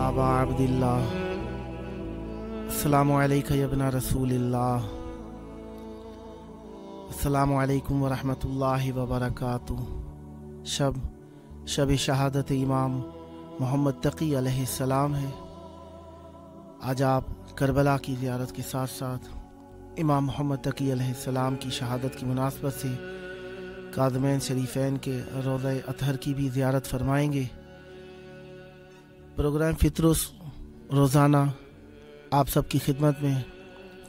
अबा अब्दिल्लाह अस्सलामु अलैका या इब्ना रसूलिल्लाह अस्सलामु अलैकुम व रहमतुल्लाहि व बरकातुहू। शब शहादत इमाम मोहम्मद तकी अलैहिस्सलाम है। आज आप करबला की ज़ियारत के साथ साथ इमाम मोहम्मद तकी अलैहिस्सलाम की शहादत की मुनासबत से काज़मैन शरीफैन के रोज़ा अतहर की भी ज़ियारत फरमाएंगे। प्रोग्राम फित्रुस रोज़ाना आप सबकी खिदमत में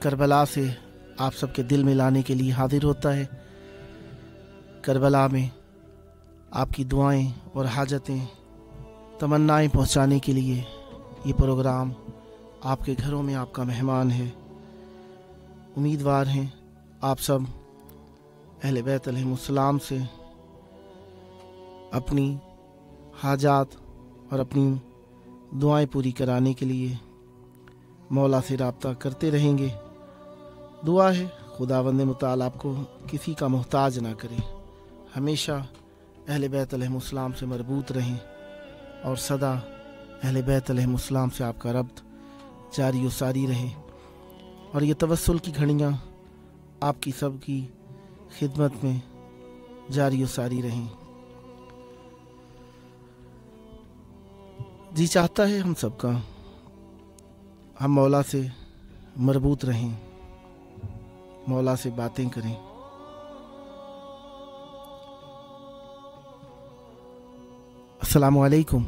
करबला से आप सबके दिल मिलाने के लिए हाजिर होता है। करबला में आपकी दुआएं और हाजतें तमन्नाएं पहुंचाने के लिए ये प्रोग्राम आपके घरों में आपका मेहमान है। उम्मीदवार हैं आप सब अहले बैत अलैहिमुस्सलाम से अपनी हाजात और अपनी दुआएं पूरी कराने के लिए मौला से राब्ता करते रहेंगे। दुआ है खुदावंद मुताल आपको किसी का मोहताज ना करे, हमेशा अहले बैत अलैहिमुस्सलाम से मरबूत रहें और सदा अहले बैत अलैहिमुस्सलाम से आपका रब्त जारी व सारी रहे। और ये तवस्सुल की घड़ियाँ आपकी सब की खिदमत में जारी व सारी रहें। जी चाहता है हम सबका हम मौला से मरबूत रहें, मौला से बातें करें। अस्सलामु अलैकुम।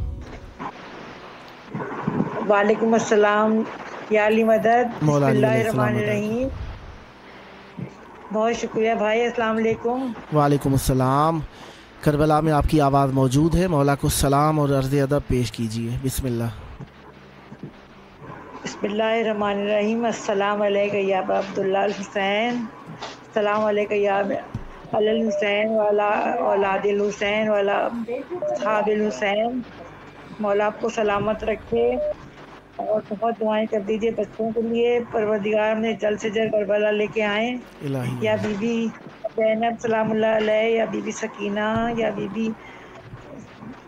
वालेकुम अस्सलाम या अली मदद। बिस्मिल्लाहिर्रहमानिर्रहीम। बहुत शुक्रिया भाई। अस्सलाम वालेकुम। वालेकुम अस्सलाम। करबला में आपकी आवाज़ मौजूद है, मौला को सलाम और अर्ज़ अदब पेश कीजिए। बिस्मिल्लाह। बिस्मिल्लाहिर्रहमानिर्रहीम। अस्सलाम अलैका या अबा अब्दुल्लाह हुसैन, अस्सलाम अलैका या अल हुसैन वाला औलादिल हुसैन वाला खाबिल हुसैन। मौला आपको सलामत रखे और बहुत दुआएं कर दीजिए बच्चों के लिए। परवरदिगार ने जल्द से जल्द करबला लेके आए। या बीबी ज़ैनब सलामुल्लाह अलैह, या बीबी सकीना, या बीबी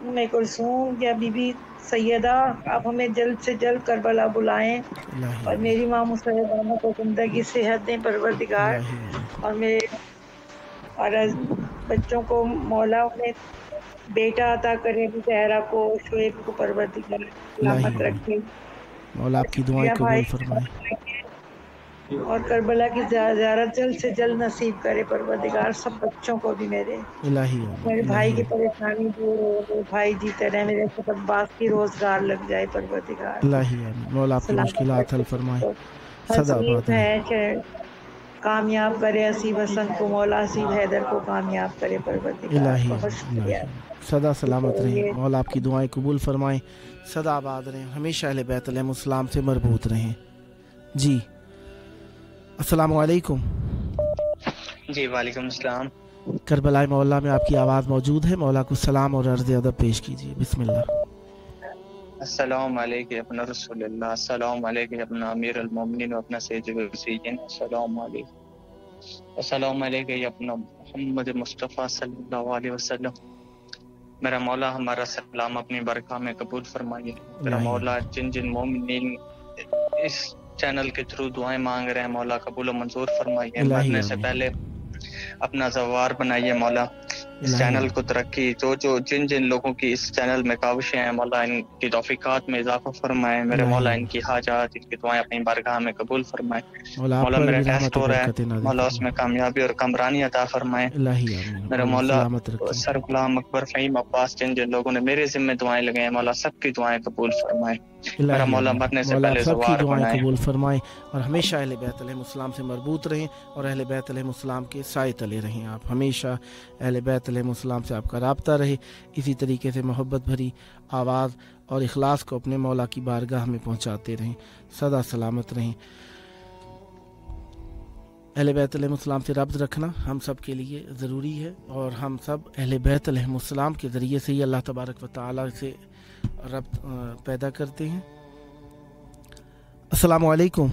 उम्मे कुलसूम, या बीबी सैयदा, आप हमें जल्द से जल्द करबला बुलाएं। और मेरी माँ मुसैयदा को ज़िंदगी सेहत दें परवरदिगार। और मेरे और बच्चों को मौला उन्हें बेटा अता करे, ज़हरा को, शुएब को परवरदिगार सलामत रखे। मौला आपकी दुआएं कबूल फरमाए और करबला की ज़ियारत जल्द से जल्द नसीब करे परवरदिगार। सब बच्चों को भी मेरे भाई की परेशानी दूर हो, भाई जीते रहे, मेरे अब्बास की रोजगार लग जाए परवरदिगार। मौला आपकी मुश्किलात हल फरमाए, सदा आबाद है। कामयाब करे असीब हसन को, मौला असीब हैदर को कामयाब करे परवरदिगार। बहुत शुक्रिया। सदा सलामत रहें, मौला आपकी दुआएं कबूल फरमाएं, सदा आबाद रहें, हमेशा अहले बैत अलैहिमुस्सलाम से मरबूत रहें। जी अस्सलामु अलैकुम। जी वालेकुम अस्सलाम। करबला मौला में आपकी आवाज़ मौजूद है, मौला को सलाम और अर्ज़ अदब पेश कीजिए। बिस्मिल्लाह। अस्सलाम वालेकुम अपना रसूलुल्लाह, अस्सलाम वालेकुम अपना अमीर अल मोमिनीन व अपना सैयदुल वसीयीन, अस्सलाम वालेकुम। अस्सलाम वालेकुम अपना मोहम्मद मुस्तफ़ा सल्लल्लाहु अलैहि वसल्लम। मेरा मौला हमारा सलाम अपनी बरका में कबूल फरमाइए। मेरा मौला जिन जिन मोमिनीन इस चैनल के थ्रू दुआएं मांग रहे हैं मौला कबूल मंजूर फरमाइए। मरने से पहले अपना ज़वार बनाइए मौला, इस चैनल को तरक्की, जो जिन जिन लोगों की इस चैनल में काविशें हैं मौला इनकी तौफीकात में इजाफा फरमाएं। मेरे मौला इनकी हाजात, इनकी दुआएं अपनी बारगाह में कबूल फरमाएं। मौला मेरा टेस्ट हो रहा है मौला उसमें कामयाबी और कमरानी अता फरमाएं। मेरे मौला सर गुलाम अकबर फ़हीम अब्बास जिन जिन लोगों ने मेरे ज़िम्मे दुआएं लगाएं मौला सबकी दुआएं कबूल फरमाएं। मेरा मौला मरने से पहले सबकी दुआएं कबूल फरमाएं और हमेशा अहले बैत अलैहिमुस्सलाम से मरबूत रहें और अहले बैत अलैहिमुस्सलाम के साए तले रहें। आप हमेशा अहले बैत अलैहिमुस्सलाम से आपका राब्ता रहे। इसी तरीके से मोहब्बत भरी आवाज़ और इखलास को अपने मौला की बारगाह में पहुँचाते रहें, सदा सलामत रहें। अहले बैत अलैहिमुस्सलाम से रब्त रखना हम सब के लिए ज़रूरी है और हम सब अहले बैत अलैहिमुस्सलाम के ज़रिए से ही अल्लाह तबारक व तआला से रब्त पैदा करते हैं। अस्सलामु अलैकुम।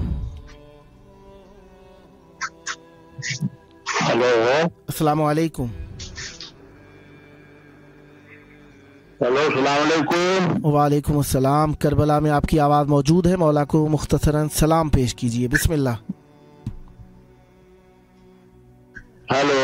हेलो अस्सलामु अलैकुम। हेलो, अस्सलाम वालेकुम। वालेकुम अस्सलाम। करबला में आपकी आवाज़ मौजूद है, मौला को मुख्तसरन सलाम पेश कीजिए, बिस्मिल्लाह। हेलो,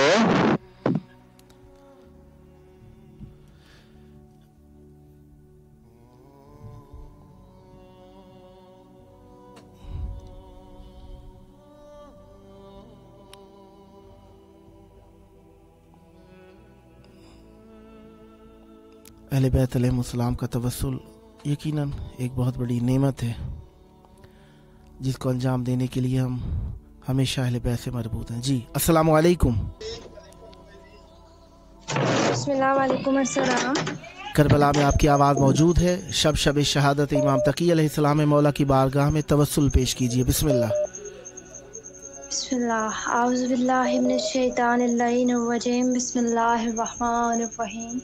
अहले बैत अलैहिमुस्सलाम का तवस्सुल यकीनन एक बहुत बड़ी नेमत है, जिसको अंजाम देने के लिए हम हमेशा अहले बैत से मरबूत हैं। जी, अस्सलामु अलैकुम। बिस्मिल्लाह वालेकुम अस्सलाम। करबला में आपकी आवाज़ मौजूद है। शब शहादत इमाम तकी अलैहिस्सलाम में मौला की बारगाह में तवस्सुल पेश कीजिए, बिस्मिल्लाह। बिस्मिल्लाह आऊज़ु बिल्लाहि मिनश शैतानिर रजीम। बिस्मिल्लाहिर रहमानिर रहीम।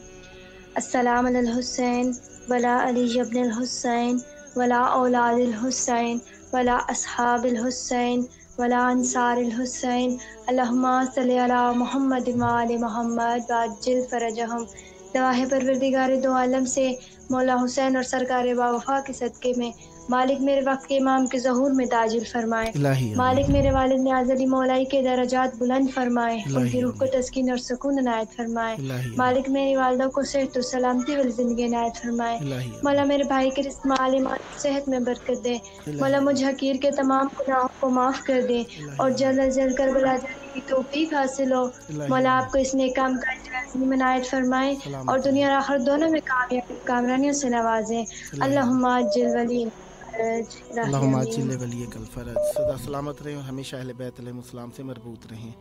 अस्सलाम अलल हुसैन वला अली इब्नुल हुसैन वला औलादिल हुसैन वला अस्हाबिल हुसैन वला अंसारिल हुसैन। अल्लाहुम्मा सल्लि अला मुहम्मद व आलि मुहम्मद वअज्जिल फरजहुम। दवाहे परवरदिगार दो आलम से मौला हुसैन और सरकार बावफा के सदक़े में मालिक मेरे वक्त के इमाम के ज़हूर में ताजिल फरमाए। मालिक मेरे वालिद नियाज़ अली मौलाई के दरजात बुलंद फरमाए, उनकी रूह को तस्कीन और सुकून इनायत फरमाए। मालिक मेरी वालदा को सेहत और सलामती वाली ज़िंदगी इनायत फरमाए। मौला मेरे भाई के रिस्क माल ईमान सेहत में बरकत दे। मौला मुझ हकीर के तमाम गुनाहों को माफ़ कर दे और जल्द अज जल्द करबला जाने की तौफीक हासिल हो। मौला आपको इस नेक काम का अजर इनायत फरमाए और दुनिया और आखिरत दोनों में कामयाबियों से नवाजे। अल्लाहुम्मा अज्जिल वली अल्लाहुम्मा अज्जिल वली कल फरज। सदा सलामत रहें और हमेशा अहले बैत अलैहिमुस्सलाम से मरबूत रहें।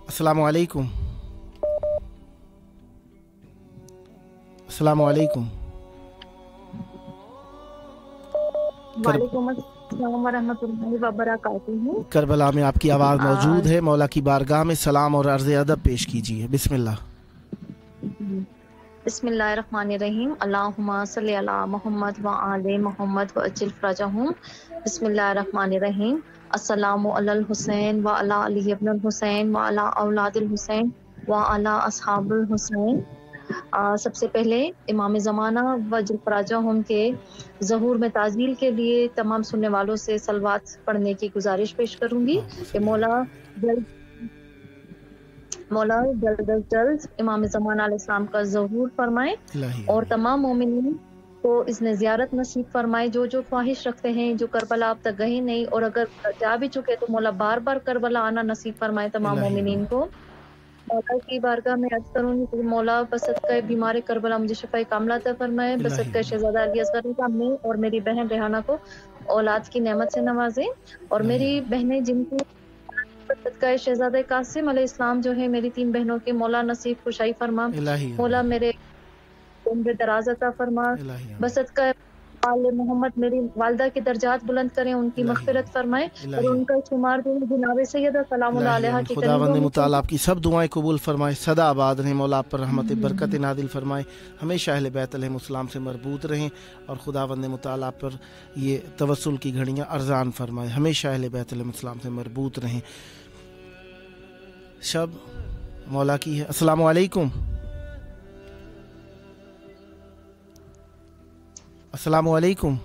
अस्सलामु अलैकुम। अस्सलामु अलैकुम। वालेकुम अस्सलाम व रहमतुल्लाहि व बरकातुहू। करबला में आपकी आवाज़ मौजूद है, मौला की बारगाह में सलाम और अर्ज़ अदब पेश कीजिए, बिस्मिल्लाह। बिस्मिल्लाहिर्रहमानिर्रहीम। अल्लाहुम्मा सल्लि अला मुहम्मद व आले मुहम्मद व अज्जिल फरजहुम। बिस्मिल्लाहिर्रहमानिर्रहीम। अस्सलामु अलल हुसैन व अला अली इब्नुल हुसैन व अला औलादिल हुसैन व अला अस्हाबुल हुसैन। सबसे पहले इमाम ज़माना व जुल्फ़राजहुम के ज़हूर में ताज़ील के लिए तमाम सुनने वालों से सलवात पढ़ने की गुजारिश पेश करूँगी कि मौला जल्द इमाम ज़माना अलैहिस्सलाम का ज़हूर फरमाए और तमाम मोमिनीन को इसने ज़ियारत नसीब फरमाए। जो ख्वाहिश रखते हैं, जो करबला अब तक गए नहीं और अगर जा भी चुके तो मौला बार बार करबला आना नसीब फरमाए तमाम मोमिनीन को। मौला की बारगाह में अर्ज़ करूँगी कि मौला बसदक़े बीमार करबला मुझे शफ़ाए कामिला अता फरमाए। बसदक़े शहज़ादा अली असग़र का मैं और मेरी बहन रेहाना को औलाद की नेमत से नवाजे और मेरी बहनें जिनको शहज़ादा कासिम अलैहिस्सलाम जो है मेरी 3 बहनों के मौला नसीब खुशाई फरमा। मौला मेरे उम्र दराज अता फरमा। बसदक़े आले मोहम्मद मेरी वालदा के दर्जात बुलंद करें, उनकी मग़फ़िरत फरमाए और उनका शुमार जो जनाब सैयदा सलामुल्लाह अलैहा की खुदावंद मुताल आपकी सब दुआएं कबूल फरमाए, सदा आबाद रहें। मौला आप पर रहमत बरकत नादिल फरमाए, हमेशा अहले बैत अलैहिमुस्सलाम से मरबूत रहें और खुदावंद मुताल आप पर ये तवस्सुल की घड़ियाँ अर्ज़ान फरमाए, हमेशा अहले बैत अलैहिमुस्सलाम से मरबूत रहें। शब मौला की है। अस्सलामु अलैकुम। अस्सलामु अलैकुम।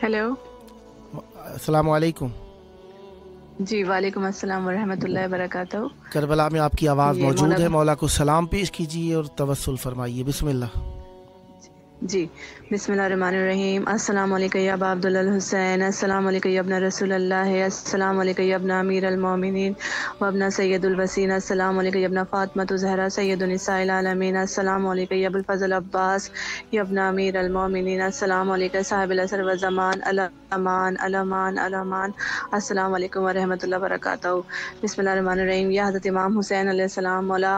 हेलो, अस्सलामु अलैकुम। जी वालेकुम अस्सलाम व रहमतुल्लाहि व बरकातहू। करबला में आपकी आवाज़ मौजूद है, मौला को सलाम पेश कीजिए और तवस्सुल फरमाइए, बिस्मिल्लाह। जी बिस्मिल्लाहिर्रहमानिर्रहीम। अस्सलामु अलैका या अबा अब्दुल हुसैन, अस्सलामु अलैका या इब्न रसूलल्लाह, अस्सलामु अलैका या इब्न अमीरुल मोमिनीन व इब्न सय्यदुल वसीन, अस्सलामु अलैका या इब्न फातिमा ज़हरा सय्यदुन निसाइल आलमीन, अस्सलामु अलैका या अबुल फज़ल अब्बास या इब्न अमीरुल मोमिनीन, अस्सलामु अलैका साहिबुल असर व ज़मान अलमान अलमान अलमान, अस्सलामु अलैकुम व रहमतुल्लाहि व बरकातहू। बिस्मिल्लाहिर्रहमानिर्रहीम। या हज़रत इमाम हुसैन अलैहिस्सलाम, मौला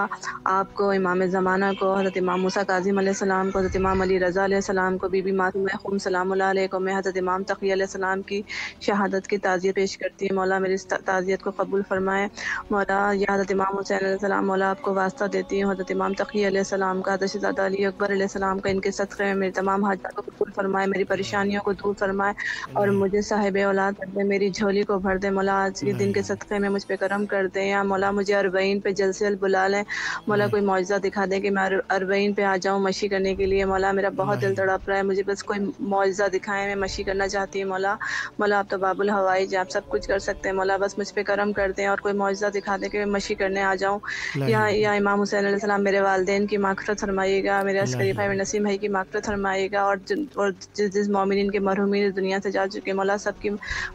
आपको, इमाम ज़माना को, हज़रत इमाम मूसा काज़िम अलैहिस्सलाम को, हज़रत इमाम अली رضا علیہ السلام کو، بی بی معصومہ خم سلام اللہ علیہ کو، میں حضرت امام تقی علیہ السلام کی شہادت کی تعزیت پیش کرتی ہوں۔ مولا میری اس تعزیت کو قبول فرمائے۔ مولا یا حضرت امام حسین علیہ السلام، مولا آپ کو واسطہ دیتی ہوں حضرت امام تقی علیہ السلام کا، حضرت شہزادہ علی اکبر علیہ السلام کا، ان کے صدقے میں میری تمام حاجات کو قبول فرمائے، میری پریشانیوں کو دور فرمائے اور مجھے صاحب اولاد کر دے، میری جھولی کو بھر دے۔ مولا آج کے دن کے صدقے میں مجھ پہ کرم کر دیں، یا مولا مجھے 40 پہ جلد سے جلد بلا لیں۔ مولا کوئی معجزہ دکھا دیں کہ میں 40 پہ آ جاؤں مشی کرنے کے لیے۔ مولا میرا بہت دل تڑپ رہا ہے، مجھے بس کوئی معجزہ دکھائیں، میں مشی کرنا چاہتی ہوں۔ مولا آپ تو باب الحوائج، آپ سب کچھ کر سکتے ہیں۔ مولا بس مجھ پہ کرم کر دیں اور کوئی معجزہ دکھا دیں کہ میں مشی کرنے آ جاؤں۔ یا امام حسین علیہ السلام میرے والدین کی مغفرت فرمائیے گا، میرے عسکری بھائی نسیم بھائی کی مغفرت فرمائیے گا، اور جس مومنین کے مرحومین اس دنیا سے جا چکے، مولا سب کی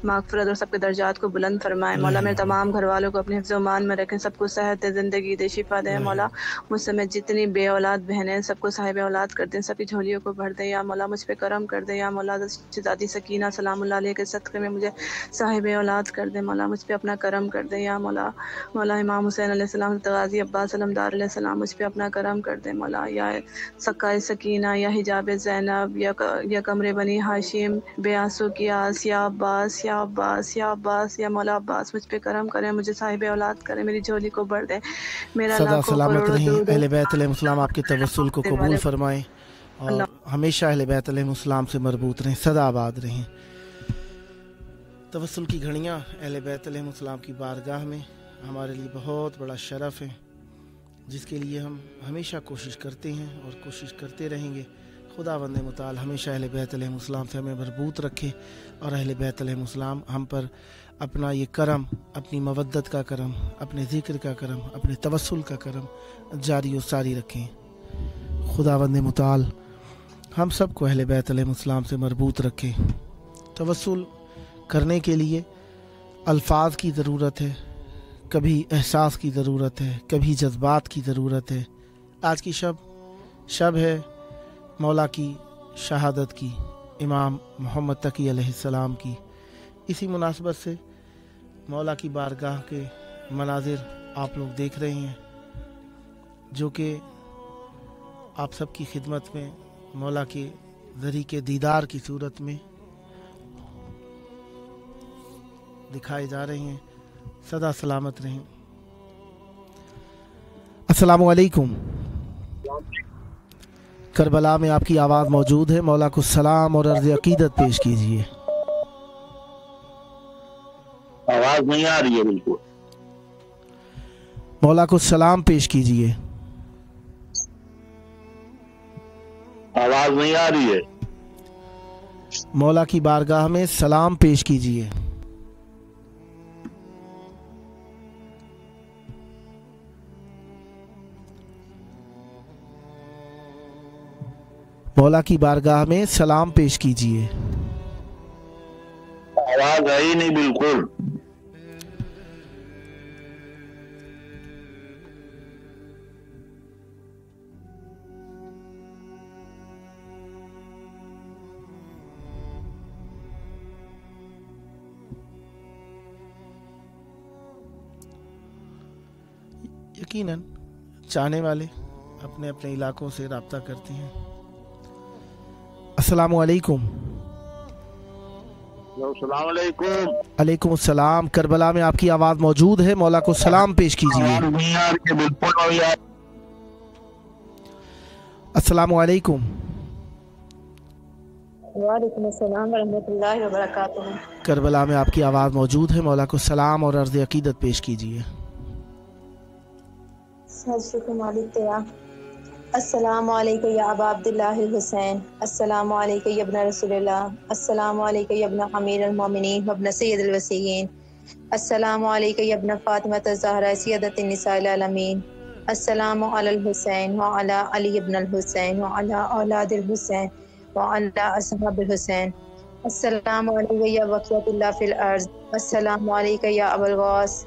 مغفرت اور سب کے درجات کو بلند فرمائے۔ مولا میرے تمام گھر والوں کو اپنے حفظ و امان میں رکھیں، سب کو صحت دے، زندگی دے، شفا دے۔ مولا مجھ سے میں جتنی بے اولاد بہنیں سب کو صاحب اولاد کر دیں، سب کی جھولیوں کو بھر دیں۔ یا مولا مجھ پہ کرم کر دیں، یا مولا شہزادی سکینہ سلام اللہ علیہ کے صدقے میں مجھے صاحب اولاد کر دیں۔ مولا مجھ پہ اپنا کرم کر دیں۔ یا مولا امام حسین علیہ السلام، غازی عباس علمدار علیہ السلام، مجھ پہ اپنا کرم کر دیں۔ مولا یا سقائے سکینہ، یا حجاب زینب، یا کمر بنی ہاشم، بیاسو کیاس، یا عباس، یا عباس، یا عباس، یا مولا عباس، مجھ پہ کرم کریں، مجھے صاحب اولاد کریں، میری جھولی کو بھر دیں۔ میرا سدا لاکھوں سلامت کروڑوں رہیں، درود اہل بیت علیہ السلام آپ کے توسل کو قبول فرمائیں اور ہمیشہ اہل بیت علیہ السلام سے مربوط رہیں، سدا آباد رہیں۔ توسل کی گھڑیاں اہل بیت علیہ السلام کی بارگاہ میں ہمارے لیے بہت بڑا شرف ہے، جس کے لیے ہم ہمیشہ کوشش کرتے ہیں اور کوشش کرتے رہیں گے۔ خداوند متعال ہمیشہ اہل بیت علیہ السلام سے ہمیں مربوط رکھے اور اہل بیت علیہ السلام ہم پر اپنا یہ کرم، اپنی مودت کا کرم، اپنے ذکر کا کرم، اپنے توسل کا کرم جاری و ساری رکھیں۔ خداوند متعال ہم سب کو اہل بیت علیہ السلام سے مربوط رکھے۔ توسل کرنے کے لیے الفاظ کی ضرورت ہے، کبھی احساس کی ضرورت ہے، کبھی جذبات کی ضرورت ہے۔ آج کی شب ہے مولا کی شہادت کی، امام محمد تقی علیہ السلام کی۔ اسی مناسبت سے مولا کی بارگاہ کے مناظر آپ لوگ دیکھ رہے ہیں، جو کہ آپ سب کی خدمت میں مولا کے ذریعے دیدار کی صورت میں دکھائے جا رہے ہیں۔ سدا سلامت رہیں۔ السلام علیکم۔ کربلا میں آپ کی آواز موجود ہے، مولا کو سلام اور عرض عقیدت پیش کیجیے۔ آواز نہیں آ رہی ہے بالکل۔ مولا کو سلام پیش کیجیے۔ آواز نہیں آ رہی ہے۔ مولا کی بارگاہ میں سلام پیش کیجیے۔ مولا کی بارگاہ میں سلام پیش کیجیے۔ آواز ہے ہی نہیں بالکل۔ یقیناً چاہنے والے اپنے اپنے علاقوں سے رابطہ کرتے ہیں۔ السلام علیکم۔ السلام علیکم۔ علیکم السلام۔ کربلا میں آپ کی آواز موجود ہے، مولا کو سلام پیش کیجیے۔ السلام علیکم۔ وعلیکم السلام ورحمۃ اللہ وبرکاتہ۔ کربلا میں آپ کی آواز موجود ہے، مولا کو سلام اور عرض عقیدت پیش کیجیے۔ السلام علیکم یا ابا عبداللہ الحسین، السلام علیکم یا ابن رسول اللہ، السلام علیکم یا ابن امیر المومنین و ابن سید الوصیین، السلام علیکم یا ابن فاطمہ الزہرا سیدۃ النساء العالمین، السلام علی الحسین و علی علی ابن الحسین و علی اولاد الحسین و علی اصحاب الحسین، السلام علیکم یا بقیۃ اللہ فی الارض، السلام علیکم یا ابو الغاث۔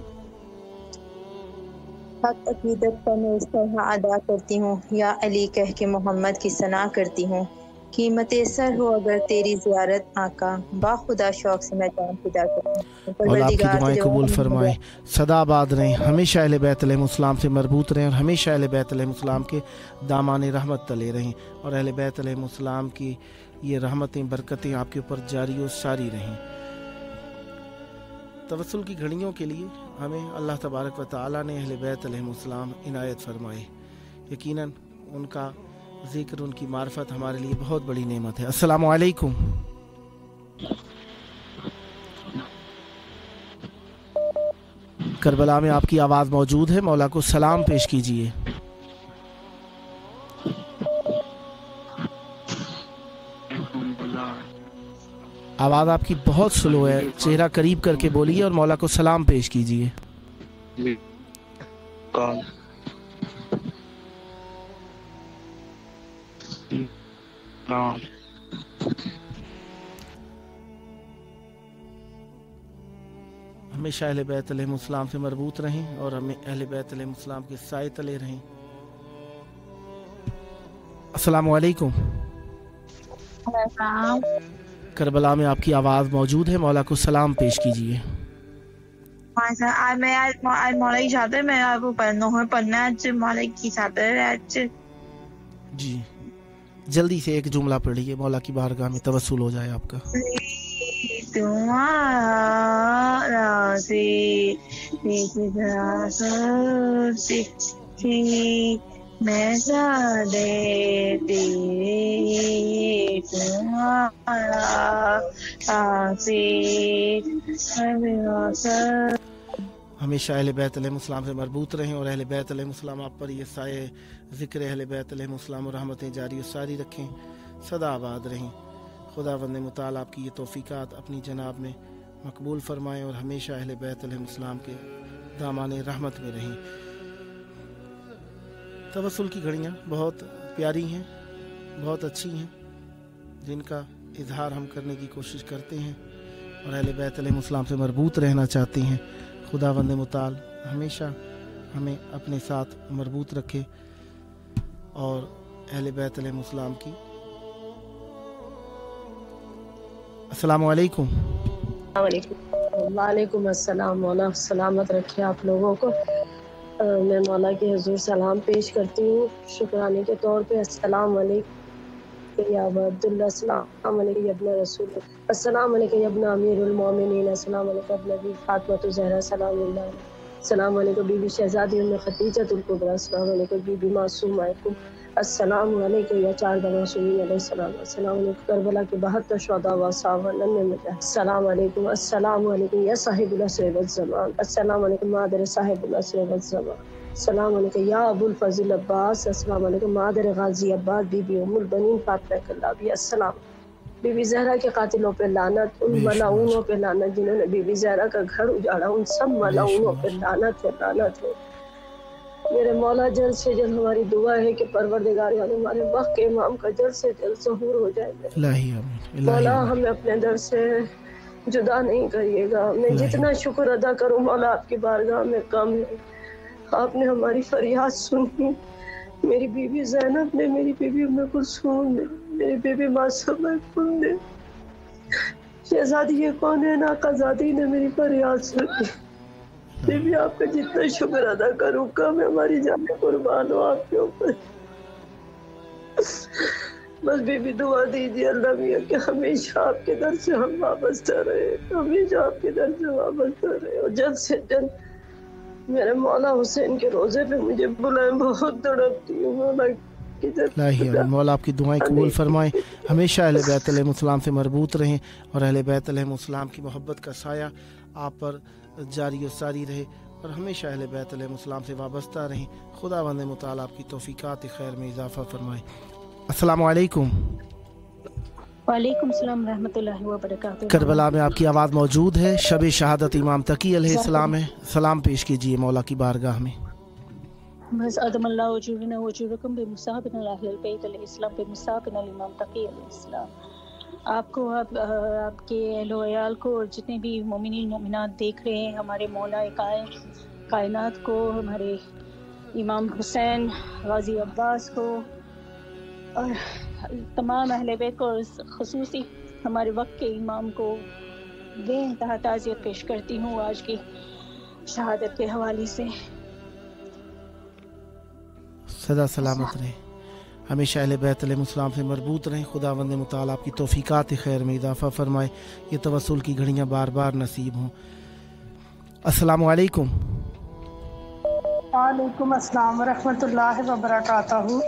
حق عقیدت پر میں اس طرح ادا کرتی ہوں، یا علی کہہ کے محمد کی ثنا کرتی ہوں، قیمت سر ہو اگر تیری زیارت آقا، با خدا شوق سے میں جان فدا کروں۔ اور آپ کی دعائیں قبول فرمائیں، سدا آباد رہیں، ہمیشہ اہل بیت علیہ السلام سے مربوط رہیں، اور ہمیشہ اہل بیت علیہ السلام کے دامان رحمت تلے رہیں، اور اہل بیت علیہ السلام کی یہ رحمتیں برکتیں آپ کے اوپر جاری و ساری رہیں۔ توسل کی گھڑیوں کے لیے ہمیں اللہ تبارک و تعالی نے اہل بیت علیہ السلام عنایت فرمائے، یقیناً ان کا ذکر، ان کی معرفت ہمارے لیے بہت بڑی نعمت ہے۔ السلام علیکم۔ کربلا میں آپ کی آواز موجود ہے، مولا کو سلام پیش کیجیے۔ آواز آپ کی بہت سلو ہے، چہرہ قریب کر کے بولیے اور مولا کو سلام پیش کیجیے۔ ہمیشہ اہل بیت علیہ السلام سے مربوط رہیں اور ہمیں اہل بیت علیہ السلام کے سائے تلے رہیں۔ السلام علیکم۔ کربلا میں آپ کی آواز موجود ہے، مولا کو سلام پیش کیجیے۔ میں مولا کی چاہتے میں آپ کو پڑھنا مولا کی چاہتے جی جلدی سے ایک جملہ پڑھیے، مولا کی بارگاہ میں توسل ہو جائے آپ کا۔ میں ہمیشہ اہل بیت علیہ السلام سے مربوط رہیں اور اہل بیت علیہ السلام آپ پر یہ سائے ذکر اہل بیت علیہ السلام و رحمتیں جاری و ساری رکھیں، سدا آباد رہیں۔ خداوند متعال آپ کی یہ توفیقات اپنی جناب میں مقبول فرمائیں اور ہمیشہ اہل بیت علیہ السلام کے دامان رحمت میں رہیں۔ توسل کی گھڑیاں بہت پیاری ہیں، بہت اچھی ہیں، جن کا اظہار ہم کرنے کی کوشش کرتے ہیں اور اہل بیت علیہ السلام سے مربوط رہنا چاہتے ہیں۔ خداوند متعال ہمیشہ ہمیں اپنے ساتھ مربوط رکھے اور اہل بیت علیہ السلام کی۔ السلام علیکم۔ وعلیکم السلام، مولا سلامت رکھے آپ لوگوں کو۔ میں مولا کے حضور سلام پیش کرتی ہوں شکرانے کے طور پہ۔ السلام علیکم یا ابا عبداللہ، السلام علیکم یا ابن رسول، السلام علیکم یا ابن امیر المومنین، السلام علیکم ابن بی فاطمہ زہرا سلام اللہ، السلام علیکم بی بی شہزادی ام خدیجہ الکبریٰ، السلام علیکم بی بی معصومہ، السلام علیکم یا چار معصومین علیہ السلام، السلام علیکم کربلا کے 72 شہداء و اصحاب مجاہد، السلام علیکم، السلام علیکم یا صاحب العصر والزمان، السلام علیکم مادر صاحب العصر والزمان، السلام علیکم یا ابو الفضل عباس، السلام علیکم مادر غازی عباس بی بی ام البنین فاطمہ کلابی، السلام بی بی زہرا کے قاتلوں پہ لعنت، ان ملعونوں پہ لعنت جنہوں نے بی بی زہرا کا گھر اجاڑا، ان سب ملعونوں پہ لعنت ہے، لعنت ہے۔ میرے مولا جلد سے جلد ہماری دعا ہے کہ پروردگار ہمارے وقت کے امام کا جلد سے جلد ظہور ہو جائے۔ مولا ہمیں اپنے در سے جدا نہیں کریے گا، میں جتنا شکر ادا کروں مولا آپ کی بارگاہ میں کم ہے۔ آپ نے ہماری فریاد سنی، میری بی بی زینب نے، میری بی بی ام کلثوم نے، میری بی بی معصومہ نے، شہزادی کون ہے ناقازادی نے میری فریاد سنی۔ بی بی آپ کا جتنا شکر ادا کروں کم ہے، ہماری جان قربان ہو آپ کے اوپر۔ بس بی بی دعا دیجیے اللہ میاں کہ ہمیشہ آپ کے در سے ہم وابستہ رہے، ہمیشہ آپ کے در سے وابستہ رہے، اور جلد سے جلد میرے مولا حسین کے روزے پہ مجھے بلائیں، بہت تڑپتی ہوں مولا کی طرف۔ مولا آپ کی دعائیں قبول فرمائیں، ہمیشہ اہل بیت علیہ السلام سے مربوط رہیں اور اہل بیت علیہ السلام کی محبت کا سایہ آپ پر جاری و ساری رہے اور ہمیشہ اہل بیت علیہ السلام سے وابستہ رہیں۔ خداوند متعال آپ کی توفیقات خیر میں اضافہ فرمائے۔ السلام علیکم۔ وعلیکم السلام رحمۃ اللہ وبرکاتہ۔ کربلا میں آپ کی آواز موجود ہے، شب شہادت امام تقی علیہ السلام ہے، سلام پیش کیجیے مولا کی بارگاہ میں۔ بس ادم اللہ وجورنا وجورکم بمصاحبنا اہل البیت علیہ السلام بمصاحبنا الامام تقی علیہ السلام۔ آپ کو آپ کے اہل و عیال کو اور جتنے بھی مومنین مومنات دیکھ رہے ہیں، ہمارے مولا کائنات کو، ہمارے امام حسین غازی عباس کو، اور तमाम अहले बैत को और ख़ुसूसी हमारे वक्त के इमाम को बेइंतहा ताज़ियत पेश करती हूँ आज की शहादत के हवाले से। सदा सलामत रहे, हमेशा अहले बैत अलैहिस्सलाम से मरबूत रहें। खुदावंद मुताल आपकी तौफीकात खैर में इजाफ़ा फरमाए, ये तवस्सुल की घड़ियाँ बार बार नसीब हों। अस्सलामु अलैकुम। वालेकुम अस्सलाम व रहमतुल्लाहि व बरकातहू।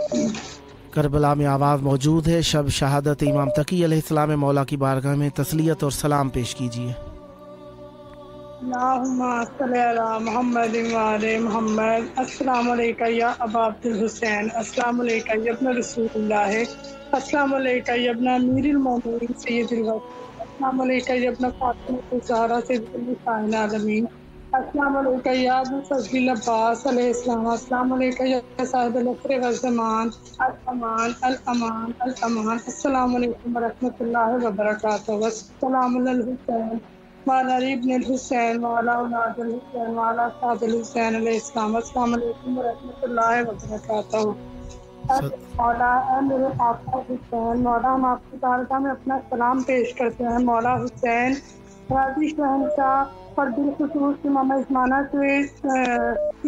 करबला में आवाज़ मौजूद है, शब शहादत इमाम तकी अलैहिस्सलाम में मौला की बारगाह में तस्लियत और सलाम पेश कीजिए। अल्लाहुम्मा सल्ली अला मुहम्मद व आले मुहम्मद। अस्सलामु अलैका या अबा अब्दुल हुसैन, अस्सलामु अलैका या इब्न रसूलुल्लाह, अस्सलामु अलैका या इब्न अमीरुल मोमिनीन सय्यदुल वक़्त, अस्सलामु अलैका या इब्न फातिमा ज़हरा सय्यदुल निसाइल आलमीन, अस्सलामु अलैका या अबू फज़्ल अब्बास अलैहिस्सलाम, अस्सलामु अलैका या साहिबुल अस्र व ज़मान, अल अमान अल अमान अल अमान। अस्सलामु अलैकुम व रहमतुल्लाहि व बरकातहू। अस्सलामु अलल हुसैन वाला इब्न हुसैन वाला औलाद हुसैन वाला साद हुसैन अलैहिस्सलाम। अस्सलामु अलैकुम व रहमतुल्लाहि व बरकातहू। मौला मेरे आका हुसैन, मौला हम आपकी बारगाह में अपना सलाम पेश करते हैं। मौला हुसैन राज़ी शहंशाह और बिलखुसूस इमाम इस्माना की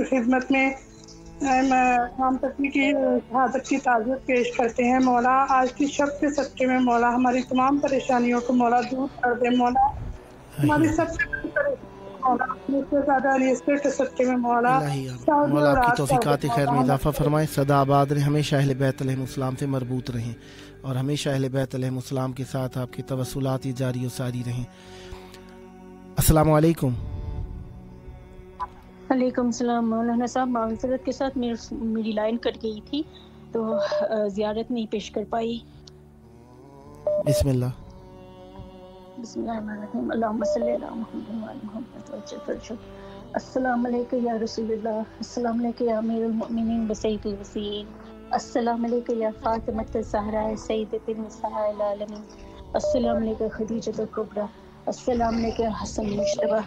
खिदमत में इमाम तकी की शहादत की ताज़ियत पेश करते हैं। मौला आज की शब के सच्चे में मौला हमारी तमाम परेशानियों को मौला दूर कर दे। मौला हमारी सबसे मौला सच्चे में मौला आपकी तौफीकात खैर में इजाफ़ा फरमाए, सदा आबाद रहें, हमेशा अहले बैत अलैहिस्सलाम से मरबूत रहें और हमेशा अहले बैत अलैहिस्सलाम के साथ आपके तवस्सुलात जारी और सारी रहें। अस्सलामु अलैकुम। वालेकुम सलाम। मौलाना साहब माज़रत के साथ मेरी लाइन कट गई थी तो ज़ियारत नहीं पेश कर पाई। बिस्मिल्लाह। बिस्मिल्लाहिर्रहमानिर्रहीम। अल्लाहुम्मा सल्ली अला मुहम्मद व आले मुहम्मद वज्जल फरजक। अस्सलामु अलैका या रसूलल्लाह, अस्सलामु अलैका या अमीरुल मोमिनीन व सय्यिदुल वसीन, अस्सलामु अलैका या फातिमत ज़हरा सय्यदतुन निसाइल आलमीन, अस्सलामु अलैका खदीजतुल कुबरा, अस्सलामु अलैका हसन मुश्तबा,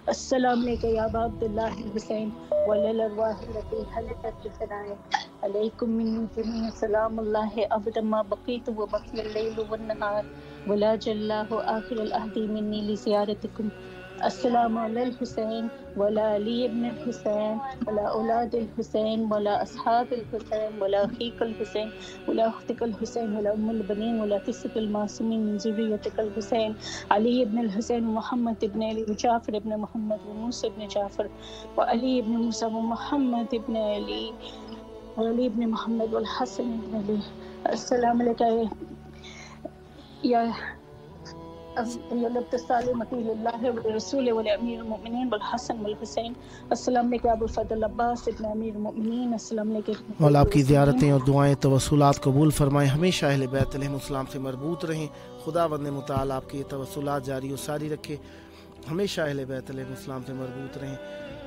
अस्सलामु अलैका या अबा अब्दुल्लाह हुसैन वल अरवाह लती हलकत बिसनाए अलैकुम मिन्नी जमीअ सलामुल्लाहि अबदा मा बक़ीतु व बक़ियल लैलु वन नहार वला जल्लाहु आखिरल अहदी मिन्नी लिज़ियारतिकुम। अस्सलामु अलल हुसैन वला अली इब्न हुसैन वला औलादिल हुसैन वला अस्हाबिल हुसैन वला अखीकल हुसैन वला उख्तिकल हुसैन वला उम्मुल बनीन वला तिस्सिकल मासूमीन मिन ज़ुर्रियतिकल हुसैन अली इब्न हुसैन मोहम्मद इब्न अली व जाफर इब्न मोहम्मद व मूसा इब्न जाफर व अली इब्न मूसा व मोहम्मद इब्न अली व अली इब्न मोहम्मद वल हसन इब्न अली। अस्सलामु अलैका या मौला आपकी ज़ियारतें और दुआएं तवस्सुलात कबूल फरमाएं, हमेशा अहले बैत अलैहिस्सलाम से मरबूत रहें। खुदावंद मुताल आपके तवस्सुलात जारी और सारी रखे, हमेशा अहले बैत अलैहिस्सलाम से मरबूत रहें।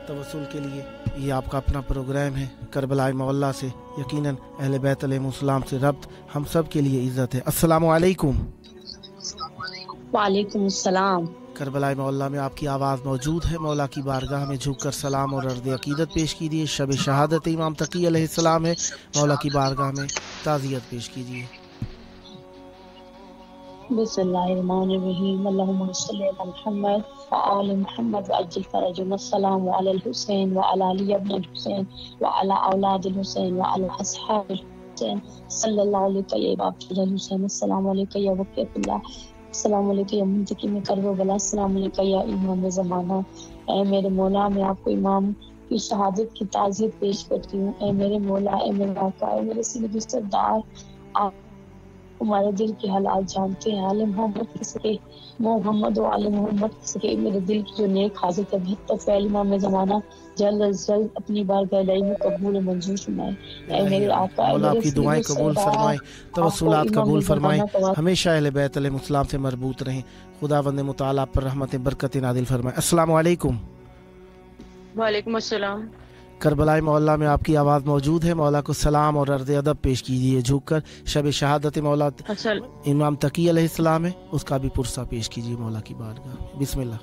तवस्सुल के लिए ये आपका अपना प्रोग्राम है करबला मौला से, यकीनन अहले बैत अलैहिस्सलाम से रब्त हम सब के लिए इज़्ज़त है। अस्सलामु अलैकुम। वालेकुम सलाम। करबला मौला में आपकी आवाज़ मौजूद है, मौला की बारगाह में झुककर सलाम और अर्ज़ अक़ीदत पेश कीजिए। शब शहादत इमाम तकी अलैहिस्सलाम है, मौला की बारगाह में ताज़ियत पेश कीजिए। बिस्मिल्लाहिर्रहमानिर्रहीम। अल्लाहुम्मा सल्ली अला मुहम्मद व आले मुहम्मद व अज्जिल फरजहुम। अस्सलामु अलल हुसैन व अला अली इब्न हुसैन व अला औलादिल हुसैन व अला अस्हाबिल हुसैन सल्लल्लाहु अलैहि व सल्लम। हुसैन अस्सलामु अलैका या वक़ीअतुल्लाह, अस्सलामु अलैका या मुंतकी में करबला, अस्सलामु अलैका या इमाम ज़माना। ऐ मेरे मौला, मैं आपको इमाम की शहादत की ताज़ियत पेश करती हूँ। ऐ मेरे मौला, ऐ मेरे आका, ऐ मेरे सीधे सरदार, आप हमारे दिल के हालात जानते हैं। आले मोहम्मद के सके मोहम्मद और आले मोहम्मद के सके मेरे दिल की जो नेक हाजत है बेहतर फैल इमाम ज़माना जल्द अज जल्द अपनी बारगाह इलाही में कबूल मंजूर फरमाए। ऐ मेरे आका, मौला आपकी दुआएं कबूल फरमाए, तवस्सुलात कबूल फरमाए, हमेशा अहले बैत अलैहिस्सलाम से मरबूत रहें। खुदावंद मुताल आप पर रहमतें बरकतें नादिल फरमाए। अस्सलामु अलैकुम। वालेकुम अस्सलाम। करबला मौला में आपकी आवाज़ मौजूद है, मौला को सलाम और अर्ज़ अदब पेश कीजिए झुककर। शब शहादत मौला इमाम तकी अलैहिस्सलाम है, उसका भी पुरसा पेश कीजिए मौला की बारगाह में। बिस्मिल्लाह।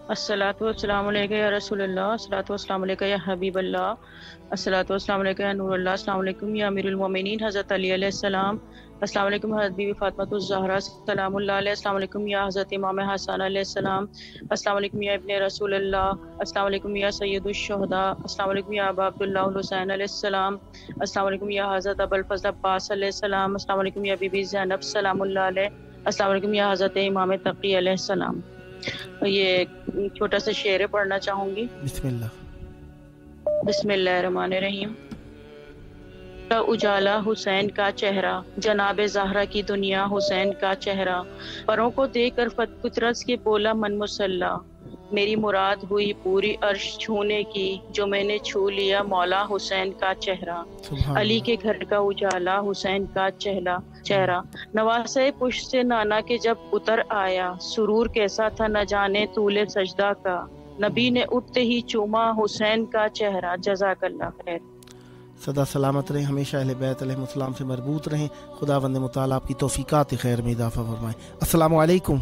الصلاۃ والسلام علیکہ یا رسول اللہ، الصلاۃ والسلام علیکہ یا حبیب اللہ، الصلاۃ والسلام علیکہ یا نور اللہ، السلام علیکم یا امیر المومنین حضرت علی علیہ السلام، السلام علیکم حضرت بی بی فاطمۃ الزہرا سلام اللہ علیہ، السلام علیکم یا حضرت امام حسن علیہ السلام، السلام علیکم یا ابن رسول اللہ، السلام علیکم یا سید الشہداء، السلام علیکم یا ابا عبداللہ الحسین علیہ السلام، السلام علیکم یا حضرت ابو الفضل عباس علیہ السلام، السلام علیکم یا بی بی زینب سلام اللہ علیہ، السلام علیکم یا حضرت امام تقی علیہ السلام۔ یہ چھوٹا سا شعر پڑھنا چاہوں گی۔ بسم اللہ۔ بسم اللہ الرحمن الرحیم۔ اجالا حسین کا چہرہ، جناب زہرا کی دنیا حسین کا چہرہ، پروں کو دے کر فطرت کے بولا من مسلح، میری مراد ہوئی پوری عرش چھونے کی، جو میں نے چھو لیا مولا حسین کا چہرہ، علی کے گھر کا اجالا حسین کا چہرہ، نواسے پشت سے نانا کے جب اتر آیا، سرور کیسا تھا نہ جانے طول سجدہ کا، نبی نے اٹھتے ہی چوما حسین کا چہرہ۔ جزاک اللہ خیر۔ سدا سلامت رہیں، ہمیشہ اہل بیت علیہ السلام سے مربوط رہیں، خداوند متعالی آپ کی توفیقات خیر میں اضافہ فرمائے۔ السلام علیکم۔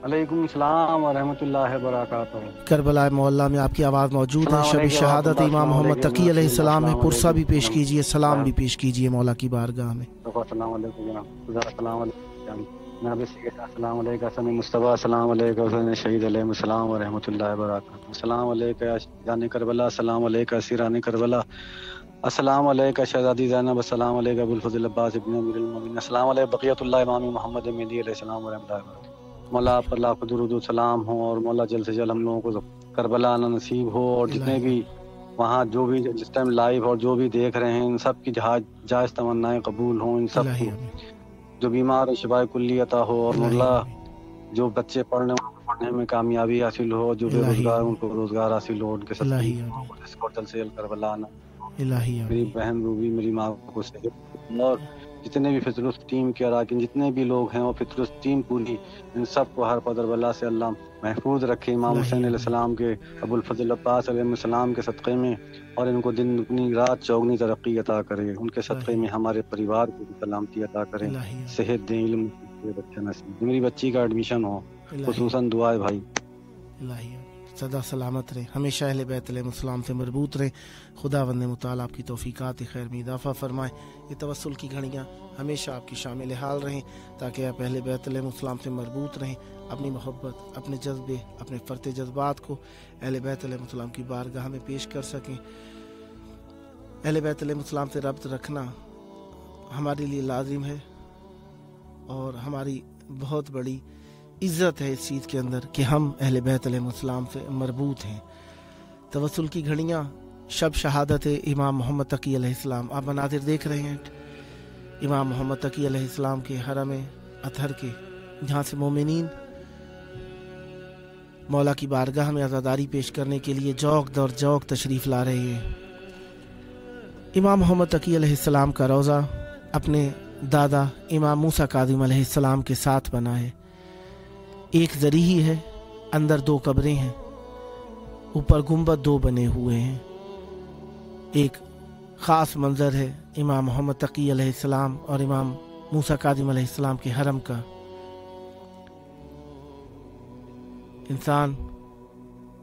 علیکم السلام ورحمۃ اللہ وبرکاتہ۔ کربلا معلیٰ میں آپ کی آواز موجود ہے۔ شب شہادت امام محمد تقی علیہ السلام ہے، پرسہ بھی پیش کیجئے، سلام بھی پیش کیجئے مولا کی بارگاہ میں۔ السلام علیکم جناب، السلام علیکم جناب سید، السلام علیکم حسن مصطفیٰ، السلام علیکم حسین شہید علیہ السلام ورحمۃ اللہ وبرکاتہ، السلام علیکم شہزادی کربلا، السلام علیکم اسیران کربلا، السلام علیکم شہزادی زینب، السلام علیکم ابو الفضل عباس ابن امیر المومنین، السلام علیکم بقیۃ اللہ امام محمد مہدی علیہ السلام ورحمۃ اللہ وبرکاتہ۔ مولا آپ پر لاکھ درود و سلام ہو، اور مولا جلد سے جلد ہم لوگوں کو کربلا آنا نصیب ہو، اور جتنے بھی وہاں جو بھی جس ٹائم لائیو اور جو بھی دیکھ رہے ہیں ان سب کی جائز تمنائیں قبول ہوں، ان سب کو جو بیمار ہے شفا کلی عطا ہو، اور مولا جو بچے پڑھنے میں کامیابی حاصل ہو، جو بے روزگار ان کو روزگار حاصل ہو، ان کے سب کو جلد سے جلد کربلا آنا، میری بہن روبی، میری ماں کو صحت، اور جتنے بھی فطرت ٹیم کے اراکین جتنے بھی لوگ ہیں، اور فطرت ٹیم پوری، ان سب کو ہر قدر بلا سے اللہ محفوظ رکھے، امام حسین علیہ السلام کے، ابو الفضل عباس علیہ السلام کے صدقے میں، اور ان کو دن دگنی رات چوگنی ترقی عطا کرے، ان کے صدقے میں ہمارے پریوار کو بھی سلامتی عطا کرے، صحت دیں، علم بچہ نصیب، میری بچی کا ایڈمیشن ہو، خصوصاً دعائے بھائی۔ سدا سلامت رہیں، ہمیشہ اہل بیت علیہ السلام سے مربوط رہیں، خداوند متعالی آپ کی توفیقات خیر میں اضافہ فرمائے۔ یہ توسل کی گھڑیاں ہمیشہ آپ کی شامل حال رہیں، تاکہ آپ اہل بیت علیہ السلام سے مربوط رہیں، اپنی محبت، اپنے جذبے، اپنے فرط جذبات کو اہل بیت علیہ السلام کی بارگاہ میں پیش کر سکیں۔ اہل بیت علیہ السلام سے ربط رکھنا ہمارے لیے لازم ہے، اور ہماری بہت بڑی عزت ہے اس چیز کے اندر کہ ہم اہل بیت علیہ السلام سے مربوط ہیں۔ توسل کی گھڑیاں، شب شہادت امام محمد تقی علیہ السلام، آپ مناظر دیکھ رہے ہیں امام محمد تقی علیہ السلام کے حرم اطہر کے، جہاں سے مومنین مولا کی بارگاہ میں عزاداری پیش کرنے کے لیے جوق در جوق تشریف لا رہے ہیں۔ امام محمد تقی علیہ السلام کا روضہ اپنے دادا امام موسیٰ کاظم علیہ السلام کے ساتھ بنا ہے، ایک ذریعی ہے، اندر دو قبریں ہیں، اوپر گنبد دو بنے ہوئے ہیں، ایک خاص منظر ہے امام محمد تقی علیہ السلام اور امام موسیٰ کاظم علیہ السلام کے حرم کا۔ انسان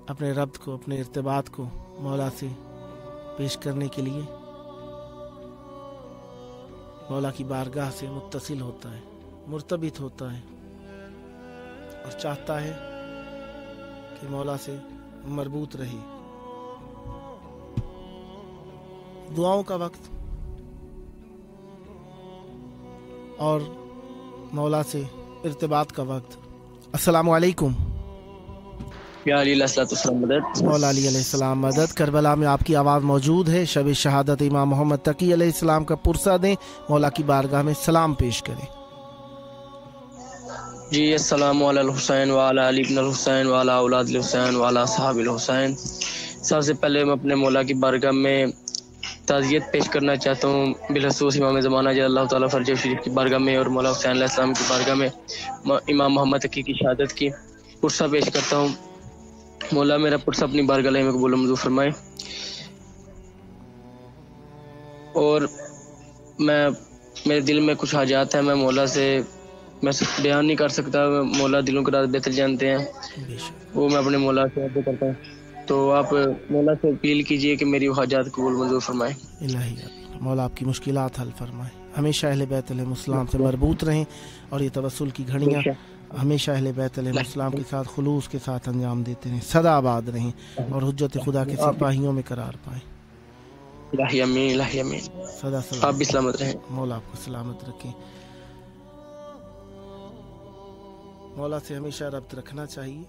اپنے ربط کو، اپنے ارتباط کو مولا سے پیش کرنے کے لیے مولا کی بارگاہ سے متصل ہوتا ہے، مرتبط ہوتا ہے، اور چاہتا ہے کہ مولا سے مربوط رہے۔ دعاؤں کا وقت اور مولا سے ارتباط کا وقت۔ السلام علیکم۔ یا علی علیہ السلام مدد، مولا علی علیہ السلام مدد۔ کربلا میں آپ کی آواز موجود ہے، شب شہادت امام محمد تقی علیہ السلام کا پرسہ دیں، مولا کی بارگاہ میں سلام پیش کریں۔ جی السلام علی الحسین وعلی علی ابن الحسین وعلی اولاد الحسین وعلی صحاب الحسین۔ سب سے پہلے میں اپنے مولا کی بارگاہ میں تعزیت پیش کرنا چاہتا ہوں، بالخصوص امام زمانہ جل اللہ تعالیٰ فرج شریف کی بارگاہ میں، اور مولا حسین علیہ السلام کی بارگاہ میں امام محمد تقی کی شہادت کی پرسہ پیش کرتا ہوں۔ مولا میرا پرسہ اپنی بارگاہ میں قبول و منظور فرمائے، اور میرے دل میں کچھ حاجات ہیں، میں مولا سے میں بیان نہیں کر سکتا، مولا دلوں کا راز بہتر جانتے ہیں، وہ میں اپنے مولا سے عرض کرتا ہوں. تو آپ مولا سے اپیل کیجئے کہ میری حاجات قبول منظور فرمائے. الہی مولا آپ کی مشکلات حل فرمائے، ہمیشہ اہل بیت علیہ السلام سے مربوط رہیں، اور یہ توسل کی گھڑیاں ہمیشہ اہل بیت علیہ السلام کے ساتھ خلوص کے ساتھ انجام دیتے رہیں، سدا آباد رہیں اور حجت خدا کے سپاہیوں میں قرار پائیں. الہی امین، الہی امین. سدا آپ بھی سلامت رہیں. مولا آپ کو سلامت رکھیں. مولا سے ہمیشہ ربط رکھنا چاہیے،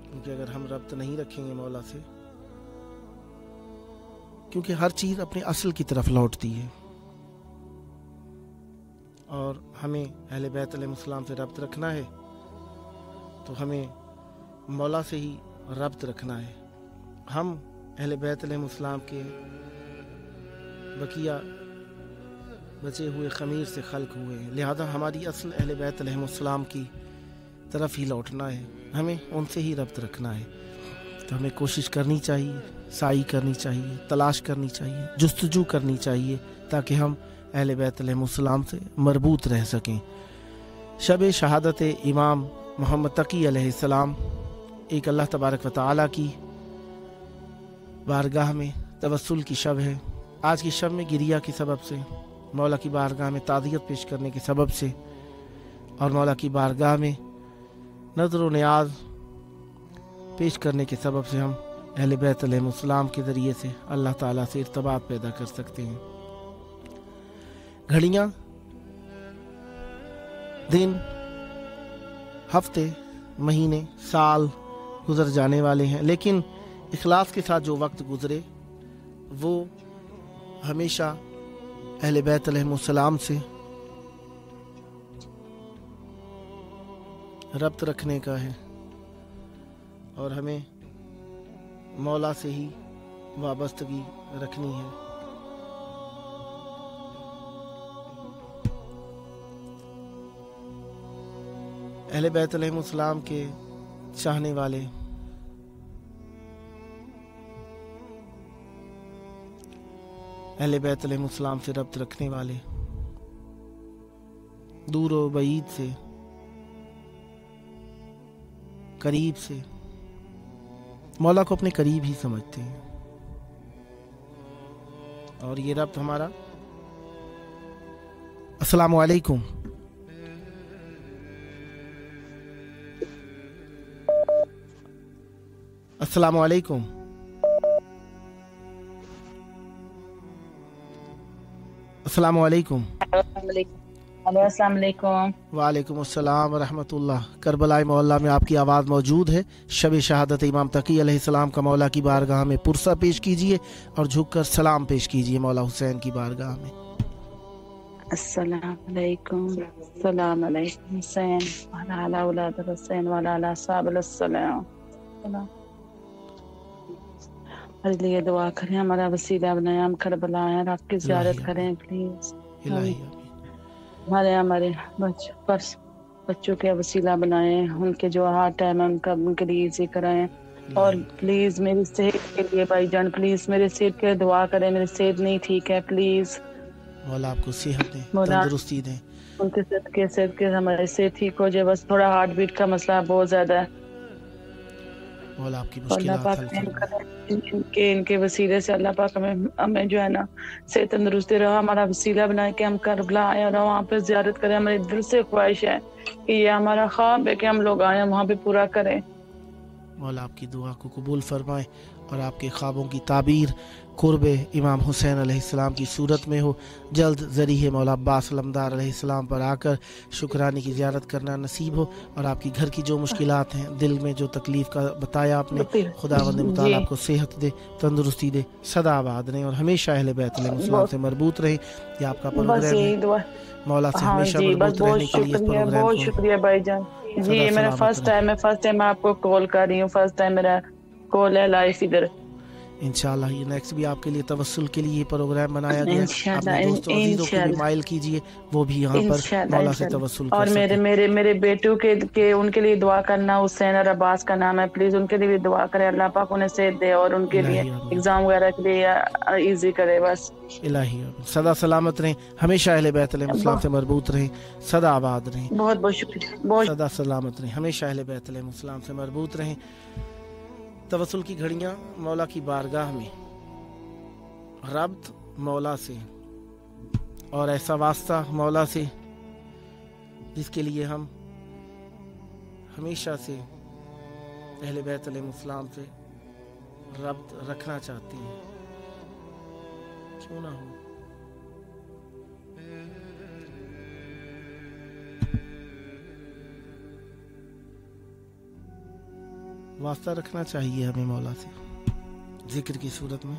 کیونکہ اگر ہم ربط نہیں رکھیں گے مولا سے، کیونکہ ہر چیز اپنے اصل کی طرف لوٹتی ہے، اور ہمیں اہل بیت علیہ السلام سے ربط رکھنا ہے تو ہمیں مولا سے ہی ربط رکھنا ہے. ہم اہل بیت علیہ السلام کے بقیہ بچے ہوئے خمیر سے خلق ہوئے ہیں، لہذا ہماری اصل اہل بیت علیہ السلام کی طرف ہی لوٹنا ہے، ہمیں ان سے ہی ربط رکھنا ہے. تو ہمیں کوشش کرنی چاہیے، سعی کرنی چاہیے، تلاش کرنی چاہیے، جستجو کرنی چاہیے، تاکہ ہم اہل بیت علیہ السلام سے مربوط رہ سکیں. شب شہادت امام محمد تقی علیہ السلام ایک اللہ تبارک و تعالیٰ کی بارگاہ میں توسل کی شب ہے. آج کی شب میں گریہ کے سبب سے، مولا کی بارگاہ میں تعزیت پیش کرنے کے سبب سے، اور مولا کی بارگاہ میں نظر و نیاز پیش کرنے کے سبب سے ہم اہل بیت علیہ السلام کے ذریعے سے اللہ تعالیٰ سے ارتباط پیدا کر سکتے ہیں. گھڑیاں، دن، ہفتے، مہینے، سال گزر جانے والے ہیں، لیکن اخلاص کے ساتھ جو وقت گزرے وہ ہمیشہ اہل بیت علیہ السلام سے ربط رکھنے کا ہے، اور ہمیں مولا سے ہی وابستگی رکھنی ہے. اہل بیت علیہ السلام کے چاہنے والے، اہل بیت علیہ السلام سے ربط رکھنے والے دور و بعید سے، قریب سے مولا کو اپنے قریب ہی سمجھتے ہیں، اور یہ ربط ہمارا. السلام علیکم. السلام علیکم. السلام علیکم. السلام علیکم. وعلیکم السلام ورحمۃ اللہ. کربلا مولا میں آپ کی آواز موجود ہے. شب شہادت امام تقی علیہ السلام کا مولا کی بارگاہ میں پرسہ پیش کیجئے اور جھک کر سلام پیش کیجئے مولا حسین کی بارگاہ میں. السلام علیکم. السلام علیکم حسین وعلی اولاد حسین وعلی اصحاب السلام. ہمارے لیے دعا کریں، ہمارا وسیلہ بنائیں، ہم کربلا ہیں، آپ کی زیارت کریں پلیز. ہمارے بچوں کے وسیلہ بنائیں، ان کے جو ہارٹ ہے ان کے لیے ایزی کرائیں، اور پلیز میری صحت کے لیے بھائی جان پلیز میرے صحت کے دعا کریں، میری صحت نہیں ٹھیک ہے پلیز. مولا آپ کو صحت دے، تندرستی دے. ان کے صحت کے ہماری صحت ٹھیک ہو جائے، بس تھوڑا ہارٹ بیٹ کا مسئلہ بہت زیادہ ہے. مولا آپ کی مشکلات حل فرمائے. ان کے وسیلے سے اللہ پاک ہمیں جو ہے نا صحت تندرستی رہا، ہمارا وسیلہ بنائے کہ ہم کربلا آئے اور وہاں پہ زیارت کریں. ہمارے دل سے خواہش ہے کہ یہ ہمارا خواب ہے کہ ہم لوگ آئیں وہاں پہ پورا کریں. مولا آپ کی دعا کو قبول فرمائے اور آپ کے خوابوں کی تعبیر قرب امام حسین علیہ السلام کی صورت میں ہو. جلد ذریعہ مولا عباس علمدار علیہ السلام پر آ کر شکرانے کی زیارت کرنا نصیب ہو، اور آپ کی گھر کی جو مشکلات ہیں، دل میں جو تکلیف کا بتایا آپ نے، خداوند متعال آپ کو صحت دے، تندرستی دے، سدا آباد رہیں اور ہمیشہ اہل بیت علیہ السلام سے مربوط رہیں. یہ آپ کا پروگرام ہے، مولا سے ہمیشہ مربوط رہنے کے لیے اس پروگرام کو. بہت شکریہ بھائی جان. جی یہ میرا فرسٹ ٹائم ہے، فرسٹ ٹائم آپ کو کال کر رہی ہوں، فرسٹ ٹائم میرا کال ہے لائف ادھر. इंशाल्लाह ये नेक्स्ट भी आपके लिए तवस्सुल के लिए प्रोग्राम बनाया गया। इंशाल्लाह, अपने दोस्तों अजीजों को भी माइल कीजिए, वो भी यहाँ पर मौला से तवस्सुल कर और सकें। मेरे बेटों के उनके लिए दुआ करना। हुसैन और अब्बास का नाम है, प्लीज उनके लिए भी दुआ करें। अल्लाह पाक उन्हें सेहत दे और उनके लिए एग्जाम वगैरह के लिए इजी करे। बस इलाही सदा सलामत रहें, हमेशा अहले बैत अलैहिस्सलाम से मरबूत रहें, सदा आबाद रहें। बहुत बहुत शुक्रिया। सदा सलामत रहें, हमेशा अहले बैत अलैहिस्सलाम से मरबूत रहें। तवस्सुल की घड़ियाँ मौला की बारगाह में रब्त मौला से और ऐसा वास्ता मौला से जिसके लिए हम हमेशा से अहले बैत अलैहिस्सलाम से रब्त रखना चाहते हैं, क्यों ना हो। वास्ता रखना चाहिए हमें मौला से, जिक्र की सूरत में,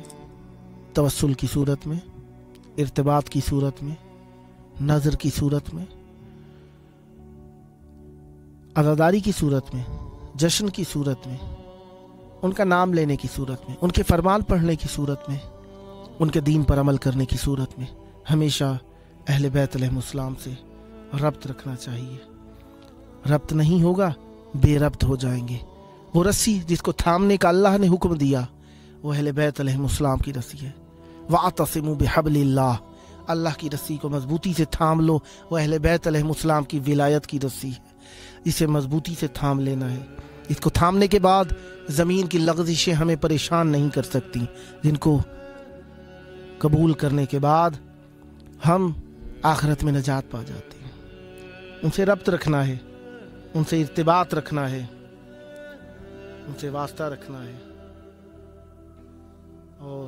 तवस्सुल की सूरत में, इर्तिबात की सूरत में, नज़र की सूरत में, अज़ादारी की सूरत में, जश्न की सूरत में, उनका नाम लेने की सूरत में, उनके फरमान पढ़ने की सूरत में, उनके दीन पर अमल करने की सूरत में हमेशा अहले बैत अलैहिस्सलाम से रब्त रखना चाहिए। रब्त नहीं होगा बेरब्त हो जाएंगे। वो रस्सी जिसको थामने का अल्लाह ने हुक्म दिया वो अहले बैत अलैहिस्सलाम की रस्सी है। वातसिमू बिहब्लिल्लाह, अल्लाह की रस्सी को मजबूती से थाम लो, वो अहले बैत अलैहिस्सलाम की विलायत की रस्सी है, इसे मजबूती से थाम लेना है। इसको थामने के बाद ज़मीन की लग़ज़िशें हमें परेशान नहीं कर सकती, जिनको कबूल करने के बाद हम आखिरत में नजात पा जाते हैं। उनसे रब्त रखना है, उनसे इर्तिबात रखना है, उनसे वास्ता रखना है और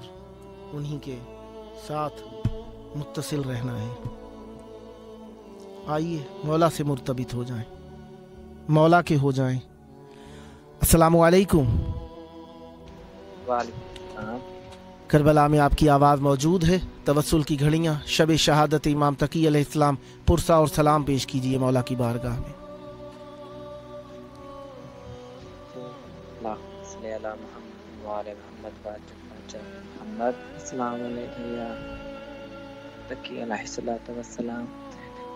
उन्हीं के साथ मुत्तसिल रहना है। आइए मौला से मुर्तबित हो जाएं, मौला के हो जाएं। अस्सलामु अलैकुम। करबला में आपकी आवाज़ मौजूद है। तवस्सुल की घड़ियाँ शब शहादत इमाम तकी अलैहिस्सलाम पुरसा और सलाम पेश कीजिए मौला की बारगाह में।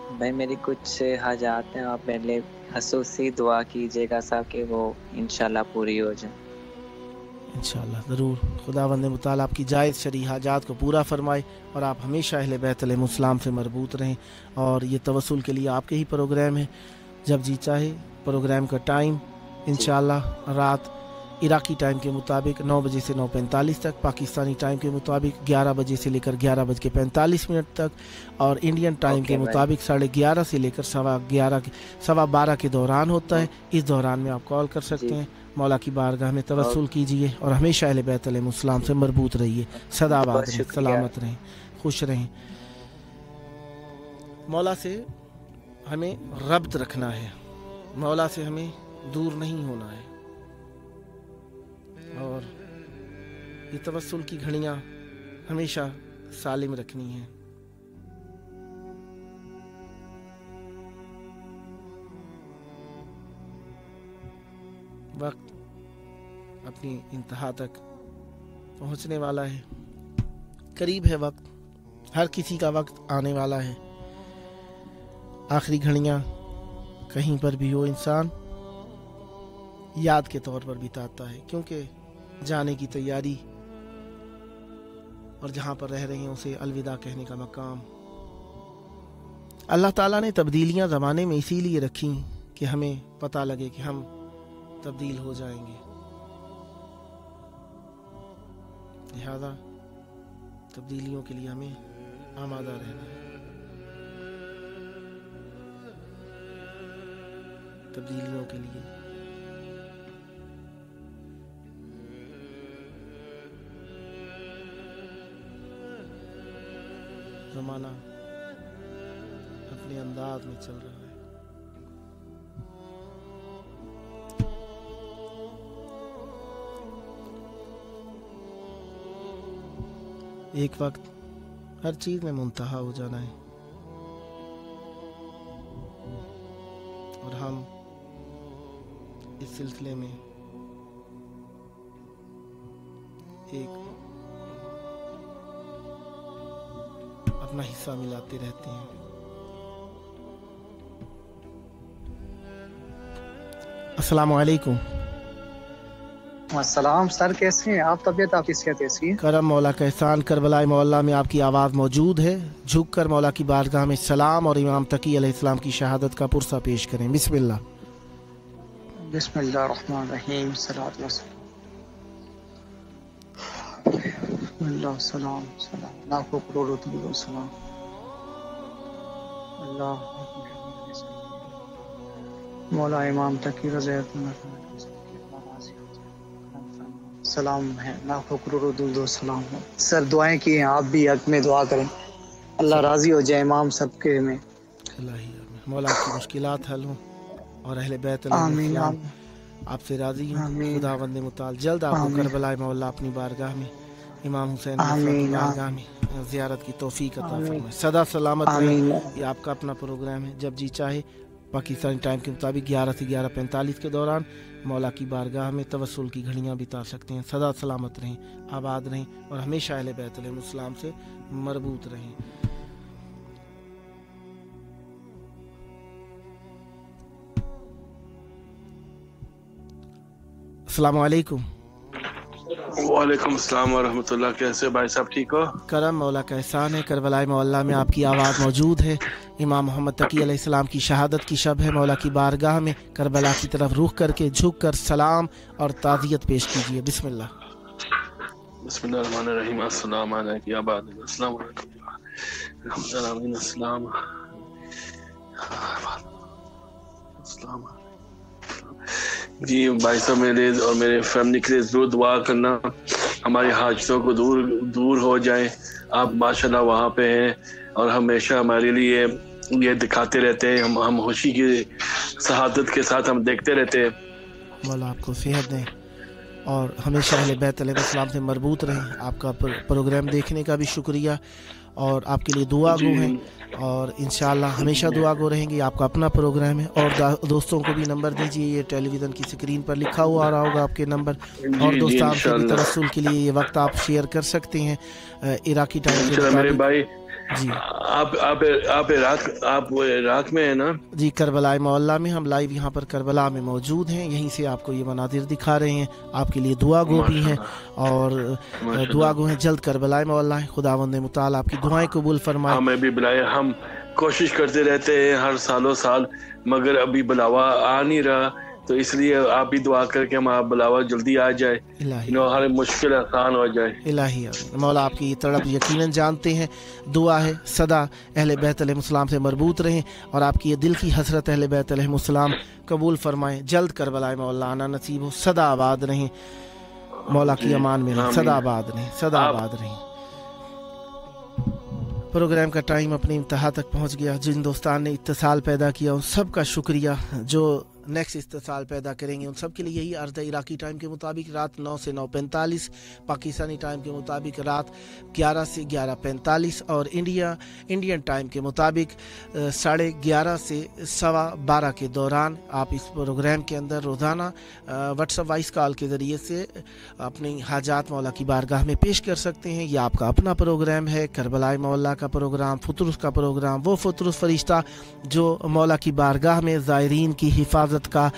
भाई मेरी कुछ हाजात हैं, आप पहले खसूसी दुआ कीजिएगा साहब कि वो इंशाल्लाह पूरी हो जाए। इंशाल्लाह ज़रूर। खुदावंद मुताला आपकी जायज़ शरई हाजात को पूरा फरमाए और आप हमेशा अहले बैत अलैहिस्सलाम से मरबूत रहें। और ये तवस्सुल के लिए आपके ही प्रोग्राम है, जब जी चाहे। प्रोग्राम का टाइम इंशाल्लाह रात इराकी टाइम के मुताबिक 9 बजे से 9:45 तक, पाकिस्तानी टाइम के मुताबिक 11 बजे से लेकर 11:45 तक, और इंडियन टाइम के मुताबिक 11:30 से लेकर 11:15 के दौरान होता है। इस दौरान में आप कॉल कर सकते हैं। मौला की बारगाह में तवस्सुल कीजिए और हमेशा अहले बैत अलैहिस्सलाम से मरबूत रहिए, सदा आबाद रहें, सलामत रहें, खुश रहें। मौला से हमें रब्त रखना है, मौला से हमें दूर नहीं होना है। और ये तवस्सुल की घड़ियाँ हमेशा सालिम रखनी है। वक्त अपनी इंतहा तक पहुंचने वाला है, करीब है वक्त, हर किसी का वक्त आने वाला है। आखिरी घड़ियाँ कहीं पर भी हो इंसान याद के तौर पर बिताता है, क्योंकि जाने की तैयारी और जहाँ पर रह रहे हैं उसे अलविदा कहने का मकाम। अल्लाह ताला ने तब्दीलियाँ ज़माने में इसीलिए रखी कि हमें पता लगे कि हम तब्दील हो जाएंगे। लिहाजा तब्दीलियों के लिए हमें आमादा रहना है। तब्दीलियों के लिए ज़माना अपने अंदाज में चल रहा है। एक वक्त हर चीज़ में मुंतहा हो जाना है और हम इस सिलसिले में एक अपना हिस्सा मिलाते रहते हैं। अस्सलाम वालेकुम। अस्सलाम सर, कैसे हैं आप? तबीयत आपकी सेहत कैसी है? करम मौला का एहसान। करबला मोहल्ला में आपकी आवाज़ मौजूद है, झुक कर मौला की बारगाह में सलाम और इमाम तकी अलैहिस्सलाम की शहादत का पुरसा पेश करें। बिस्मिल्लाह। बिस्मिल्लाहिर्रहमानिर्रहीम। सलात व सलाम लाखों करोड़ों दुरूद सलाम अल्लाह मौला इमाम तकी सलाम है, लाखों करोड़ों दुरूद सलाम है। सर दुआएं की हैं, आप भी हक में दुआ करें, अल्लाह राजी हो जाए इमाम सबके में। मौला की मुश्किलात हल हों और अहले बैत आमीन आपसे राजी हूँ। खुदावंद मुताल जल्द आपको करबला मौला अपनी बारगाह में इमाम हुसैन की बारगाह में ज़ियारत की तौफीक अता फरमाए। सदा सलामत रहें। ये आपका अपना प्रोग्राम है, जब जी चाहे पाकिस्तानी टाइम के मुताबिक 11 से 11:45 के दौरान मौला की बारगाह में तवस्सुल की घड़ियाँ बिता सकते हैं। सदा सलामत रहें, आबाद रहें और हमेशा अहले बैत अलैहिस्सलाम से मरबूत रहें। अस्सलाम वालेकुम। वालेकुम अस्सलाम व रहमतुल्लाह। कैसे भाई साहब, ठीक हो? करम मौला का एहसान है। करबला मोहल्ला में आपकी आवाज़ मौजूद है। इमाम मोहम्मद तकी अलैहिस्सलाम की शहादत की शब है। मौला की बारगाह में करबला की तरफ रुख करके झुक कर सलाम और ताज़ियत पेश कीजिए। बिस्मिल्लाह। बिस्मिल्लाहिर्रहमानिर्रहीम। अस्सलाम अलैकुम या बाद अस्सलाम वालेकुम। जी भाई साहब, मेरे और मेरे फैमिली के लिए जरूर दुआ करना, हमारी हाजतों को दूर हो जाए। आप माशाल्लाह वहाँ पे हैं और हमेशा हमारे लिए ये दिखाते रहते हैं। हम खुशी की शहादत के साथ हम देखते रहते हैं। मौला आपको सेहत दें और हमेशा अहले बैत अलैहिस्सलाम से मरबूत रहें। आपका प्रोग्राम देखने का भी शुक्रिया और आपके लिए दुआ गो हैं और इंशाअल्लाह हमेशा दुआ गो रहेंगे। आपका अपना प्रोग्राम है और दोस्तों को भी नंबर दीजिए, ये टेलीविज़न की स्क्रीन पर लिखा हुआ आ रहा होगा आपके नंबर। और दोस्त आपके भी तवस्सुल के लिए ये वक्त आप शेयर कर सकते हैं इराकी टाइम के मुताबिक। भाई जी आप इराक में है ना? जी, करबला मोहल्ला में हम लाइव यहाँ पर करबला में मौजूद हैं। यहीं से आपको ये मनाजिर दिखा रहे हैं। आपके लिए दुआ गो भी हैं और दुआ गो हैं। जल्द करबला मोहल्ला है। खुदावंद मुताल आपकी दुआएं कबूल फरमाए। हमें भी बुलाए, हम कोशिश करते रहते हैं हर सालों साल, मगर अभी बुलावा आ नहीं रहा, तो इसलिए आप भी दुआ करके हमारा बुलावा जल्दी आ जाए, हर मुश्किल आसान हो जाए। इलाही मौला आपकी तड़प यकीनन जानते हैं। दुआ है सदा अहले बैत अलैहिस्सलाम से मरबूत रहें और आपकी ये दिल की हसरत अहले बैत अलैहिस्सलाम कबूल फरमाएं। जल्द करबला मौला आना नसीब हो। सदा आबाद रहें, मौला की अमान में रहें, सदा आबाद रहें, सदा आबाद रहें। प्रोग्राम का टाइम अपनी इंतहा तक पहुंच गया। जिन दोस्तान ने इत्तिसाल पैदा किया उन सब का शुक्रिया, जो नेक्स्ट इत्तिसाल पैदा करेंगे उन सब के लिए यही अर्ज़ है। इराकी टाइम के मुताबिक रात 9 से 9:45, पाकिस्तानी टाइम के मुताबिक रात 11 से 11:45 और इंडियन टाइम के मुताबिक 11:30 से 12:15 के दौरान आप इस प्रोग्राम के अंदर रोज़ाना व्हाट्सएप वॉइस कॉल के ज़रिए से अपनी हाजात मौला की बारगाह में पेश कर सकते हैं। यह आपका अपना प्रोग्राम है, करबला मोहल्ला का प्रोग्राम, फुतुरुस का प्रोग्राम। वो फुतुरुस फरिश्ता जो मौला की बारगाह में ज़ायरीन की हिफाजत का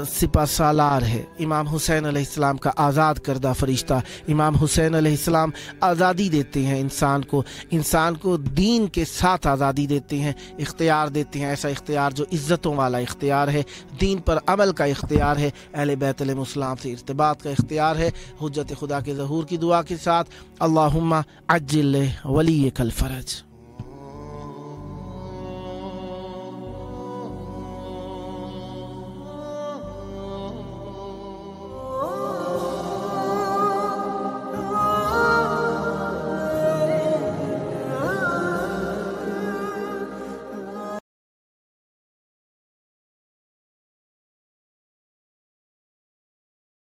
सिपा सालार है। इमाम हुसैन अलैहिस्सलाम का आज़ाद करदा फरिश्ता। इमाम हुसैन अलैहिस्सलाम आज़ादी देते हैं इंसान को दीन के साथ आज़ादी देते हैं, इख्तियार देते हैं। ऐसा इख्तियार जो इज़्ज़तों वाला इख्तियार है, दीन पर अमल का इख्तियार है, अहले बैत अलैहिस्सलाम से इर्तिबात का इख्तियार है। हुज्जत खुदा के ज़हूर की दुआ के साथ अल्लाहुम्मा अज्जिल वलीकल फरज।